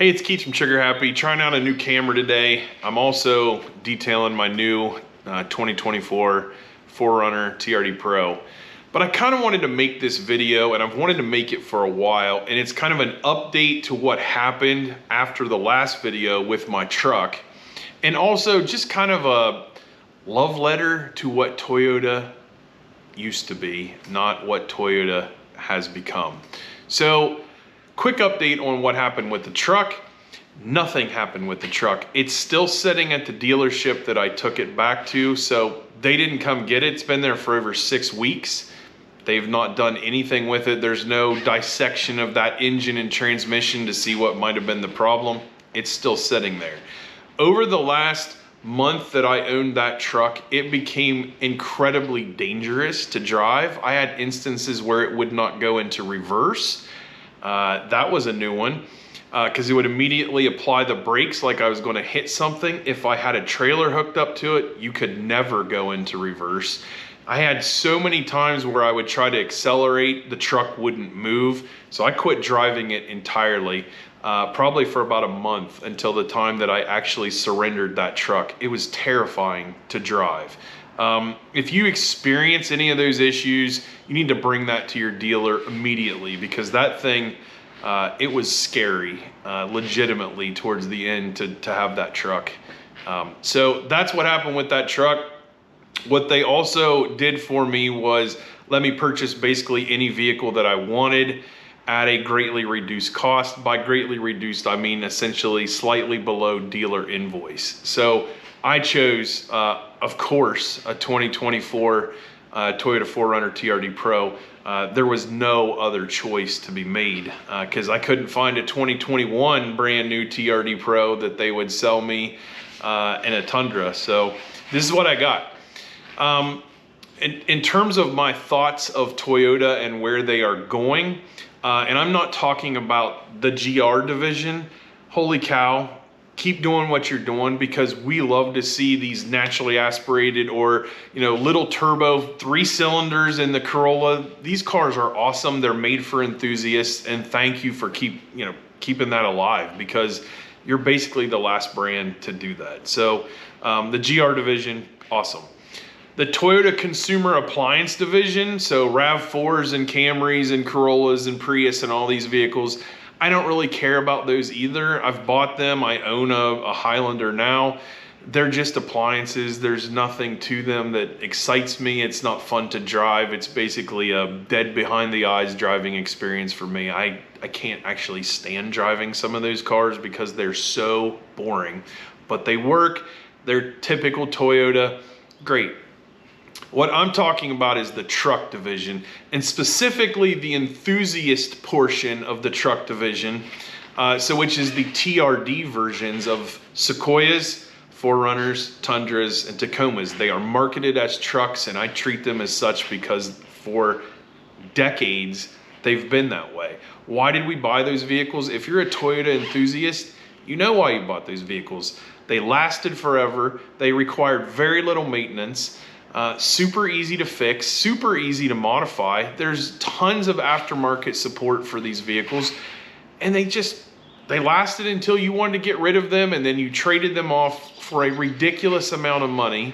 Hey, it's Keith from Trigger Happy, trying out a new camera today. I'm also detailing my new 2024 4Runner TRD Pro. But I kind of wanted to make this video, and I've wanted to make it for a while, and it's kind of an update to what happened after the last video with my truck. And also just kind of a love letter to what Toyota used to be, not what Toyota has become. So, quick update on what happened with the truck. Nothing happened with the truck. It's still sitting at the dealership that I took it back to, so they didn't come get it. It's been there for over 6 weeks. They've not done anything with it. There's no dissection of that engine and transmission to see what might have been the problem. It's still sitting there. Over the last month that I owned that truck, it became incredibly dangerous to drive. I had instances where it would not go into reverse. That was a new one because it would immediately apply the brakes like I was going to hit something. If I had a trailer hooked up to it, you could never go into reverse. I had so many times where I would try to accelerate, the truck wouldn't move. So I quit driving it entirely, probably for about a month, until the time that I actually surrendered that truck. It was terrifying to drive. If you experience any of those issues, you need to bring that to your dealer immediately, because that thing, it was scary, legitimately towards the end to have that truck. So that's what happened with that truck. What they also did for me was let me purchase basically any vehicle that I wanted at a greatly reduced cost. By greatly reduced, I mean essentially slightly below dealer invoice. So I chose, of course, a 2024 Toyota 4Runner TRD Pro. There was no other choice to be made because I couldn't find a 2021 brand new TRD Pro that they would sell me in a Tundra. So this is what I got. In terms of my thoughts of Toyota and where they are going, and I'm not talking about the GR division, holy cow. Keep doing what you're doing, because we love to see these naturally aspirated or, little turbo 3 cylinders in the Corolla. These cars are awesome. They're made for enthusiasts, and thank you for keeping that alive, because you're basically the last brand to do that. So the GR division, awesome. The Toyota consumer appliance division, so RAV4s and Camrys and Corollas and Prius and all these vehicles, I don't really care about those either. I've bought them. I own a Highlander now. They're just appliances. There's nothing to them that excites me. It's not fun to drive. It's basically a dead behind the eyes driving experience for me. I can't actually stand driving some of those cars because they're so boring, but they work. They're typical Toyota. Great. What I'm talking about is the truck division, and specifically the enthusiast portion of the truck division, which is the TRD versions of Sequoias, 4Runners, Tundras, and Tacomas. They are marketed as trucks, and I treat them as such because for decades they've been that way. Why did we buy those vehicles? If you're a Toyota enthusiast, you know why you bought those vehicles. They lasted forever. They required very little maintenance. Super easy to fix, super easy to modify. There's tons of aftermarket support for these vehicles, and they lasted until you wanted to get rid of them, and then you traded them off for a ridiculous amount of money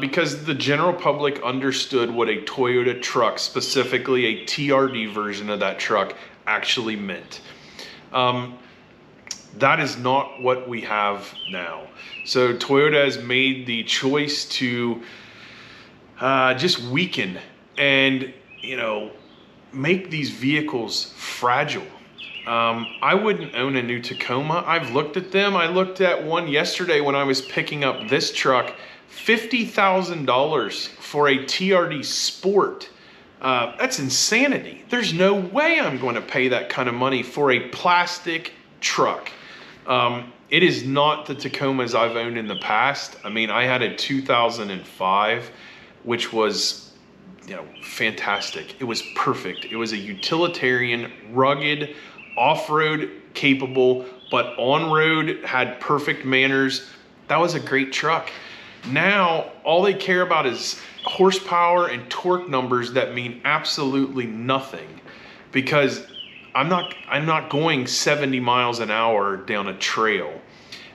because the general public understood what a Toyota truck, specifically a TRD version of that truck, actually meant. That is not what we have now. So Toyota has made the choice to just weaken and, make these vehicles fragile. I wouldn't own a new Tacoma. I've looked at them. I looked at one yesterday when I was picking up this truck, $50,000 for a TRD Sport. That's insanity. There's no way I'm going to pay that kind of money for a plastic truck. It is not the Tacomas I've owned in the past. I mean, I had a 2005, which was, fantastic. It was perfect. It was a utilitarian, rugged, off-road capable, but on-road had perfect manners. That was a great truck. Now, all they care about is horsepower and torque numbers that mean absolutely nothing, because I'm not going 70 miles an hour down a trail.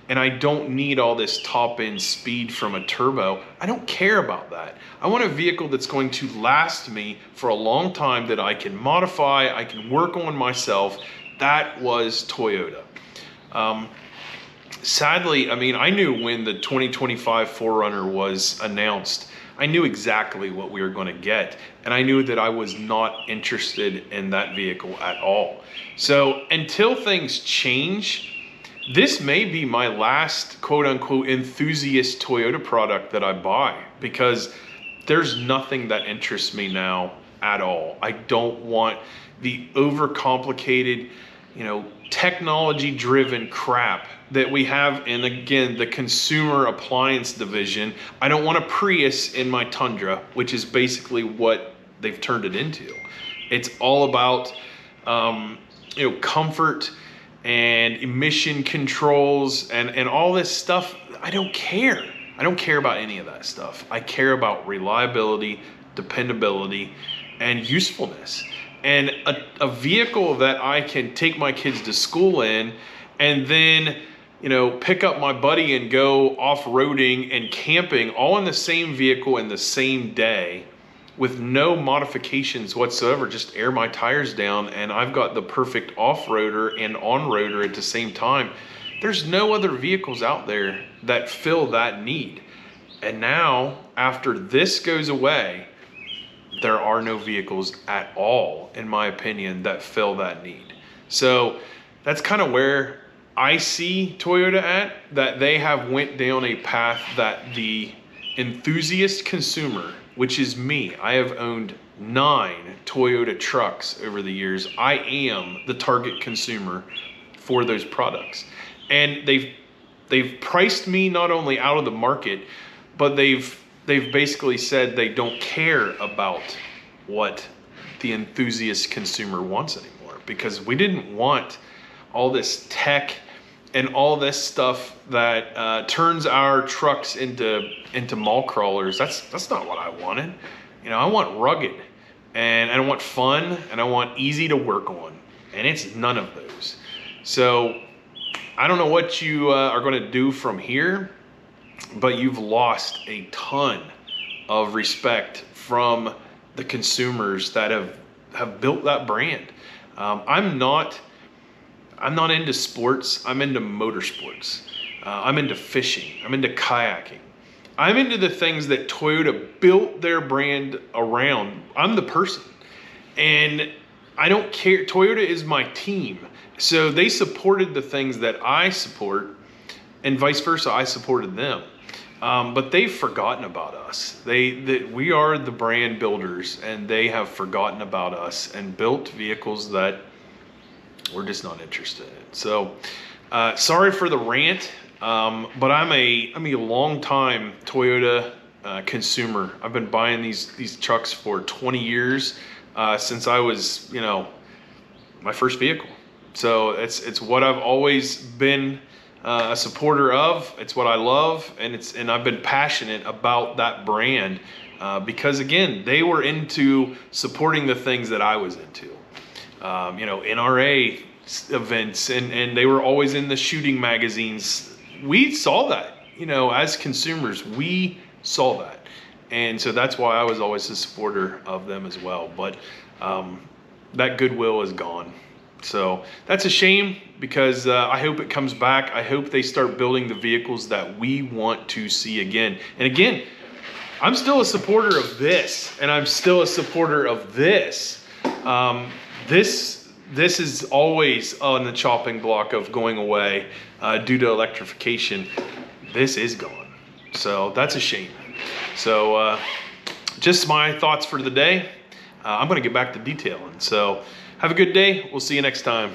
And I don't need all this top end speed from a turbo. I don't care about that. I want a vehicle that's going to last me for a long time, that I can modify, I can work on myself. That was Toyota. Sadly, I mean, I knew when the 2025 4Runner was announced, I knew exactly what we were going to get. And I knew that I was not interested in that vehicle at all. So until things change, this may be my last quote unquote enthusiast Toyota product that I buy, because there's nothing that interests me now at all. I don't want the overcomplicated, technology driven crap that we have in, again, the consumer appliance division. I don't want a Prius in my Tundra, which is basically what they've turned it into. It's all about, comfort and emission controls and all this stuff. I don't care. I don't care about any of that stuff. I care about reliability, dependability, and usefulness. And a vehicle that I can take my kids to school in, and then, pick up my buddy and go off-roading and camping all in the same vehicle in the same day, with no modifications whatsoever, just air my tires down, and I've got the perfect off-roader and on-roader at the same time. There's no other vehicles out there that fill that need. And now, after this goes away, there are no vehicles at all, in my opinion, that fill that need. So that's kind of where I see Toyota at, that they have went down a path that the enthusiast consumer, which is me, I have owned 9 Toyota trucks over the years. I am the target consumer for those products. And they've priced me not only out of the market, but they've basically said they don't care about what the enthusiast consumer wants anymore, because we didn't want all this tech and all this stuff that turns our trucks into mall crawlers. That's not what I wanted. I want rugged, and I want fun, and I want easy to work on, and it's none of those. So I don't know what you are going to do from here, but you've lost a ton of respect from the consumers that have built that brand. I'm not into sports. I'm into motorsports. I'm into fishing. I'm into kayaking. I'm into the things that Toyota built their brand around. I'm the person. And I don't care. Toyota is my team. So they supported the things that I support, and vice versa, I supported them. But they've forgotten about us. We are the brand builders, and they have forgotten about us and built vehicles that we're just not interested in. So sorry for the rant, but I'm a long time Toyota consumer. I've been buying these trucks for 20 years, since I was, my first vehicle. So it's what I've always been a supporter of. It's what I love, and I've been passionate about that brand, because again, they were into supporting the things that I was into. NRA events, and they were always in the shooting magazines. We saw that, as consumers, we saw that. And so that's why I was always a supporter of them as well. But that goodwill is gone. So that's a shame, because I hope it comes back. I hope they start building the vehicles that we want to see again. And again, I'm still a supporter of this, and I'm still a supporter of this. This is always on the chopping block of going away due to electrification. This is gone. So that's a shame. So just my thoughts for the day. I'm going to get back to detailing. So have a good day. We'll see you next time.